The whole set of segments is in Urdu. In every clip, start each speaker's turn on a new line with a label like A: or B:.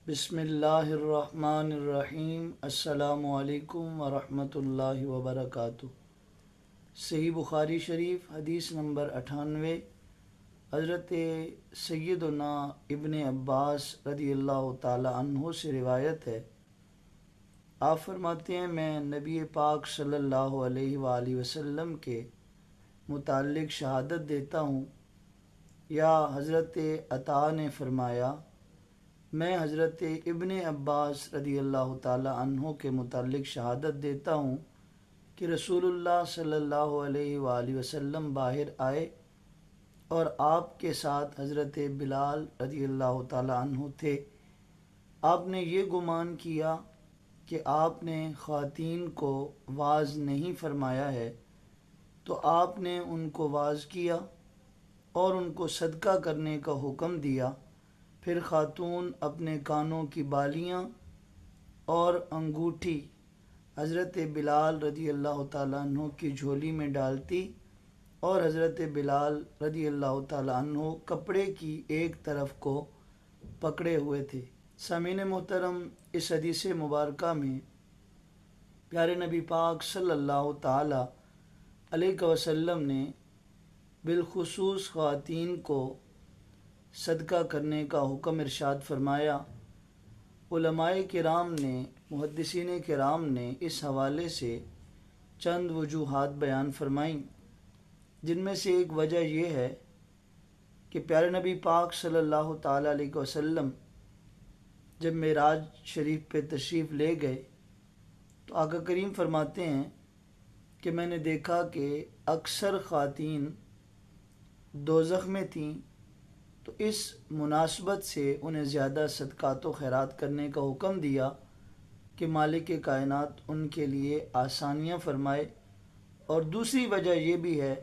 A: بسم اللہ الرحمن الرحیم۔ السلام علیکم ورحمۃ اللہ وبرکاتہ۔ صحیح بخاری شریف حدیث نمبر 98۔ حضرت سیدنا ابن عباس رضی اللہ تعالی عنہ سے روایت ہے، آپ فرماتے ہیں میں نبی پاک صلی اللہ علیہ وآلہ وسلم کے متعلق شہادت دیتا ہوں، یا حضرت عطا نے فرمایا میں حضرت ابن عباس رضی اللہ تعالی عنہ کے متعلق شہادت دیتا ہوں کہ رسول اللہ صلی اللہ علیہ وآلہ وسلم باہر آئے اور آپ کے ساتھ حضرت بلال رضی اللہ تعالی عنہ تھے۔ آپ نے یہ گمان کیا کہ آپ نے خواتین کو واعظ نہیں فرمایا ہے، تو آپ نے ان کو واعظ کیا اور ان کو صدقہ کرنے کا حکم دیا۔ پھر خاتون اپنے کانوں کی بالیاں اور انگوٹھی حضرت بلال رضی اللہ تعالیٰ عنہ کی جھولی میں ڈالتی، اور حضرت بلال رضی اللہ تعالیٰ عنہ کپڑے کی ایک طرف کو پکڑے ہوئے تھے۔ سامعین محترم، اس حدیث مبارکہ میں پیارے نبی پاک صلی اللہ تعالیٰ علیہ وسلم نے بالخصوص خواتین کو صدقہ کرنے کا حکم ارشاد فرمایا۔ علماء کرام نے، محدثین کرام نے اس حوالے سے چند وجوہات بیان فرمائیں، جن میں سے ایک وجہ یہ ہے کہ پیارے نبی پاک صلی اللہ تعالیٰ علیہ وسلم جب معراج شریف پہ تشریف لے گئے تو آقا کریم فرماتے ہیں کہ میں نے دیکھا کہ اکثر خواتین دوزخ میں تھیں، تو اس مناسبت سے انہیں زیادہ صدقات و خیرات کرنے کا حکم دیا کہ مالک کائنات ان کے لیے آسانیاں فرمائے۔ اور دوسری وجہ یہ بھی ہے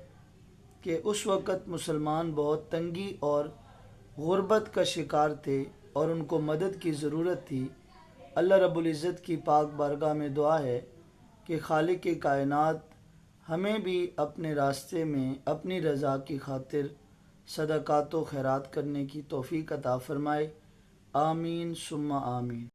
A: کہ اس وقت مسلمان بہت تنگی اور غربت کا شکار تھے اور ان کو مدد کی ضرورت تھی۔ اللہ رب العزت کی پاک بارگاہ میں دعا ہے کہ خالق کائنات ہمیں بھی اپنے راستے میں اپنی رضا کی خاطر صدقات و خیرات کرنے کی توفیق عطا فرمائے۔ آمین ثم آمین۔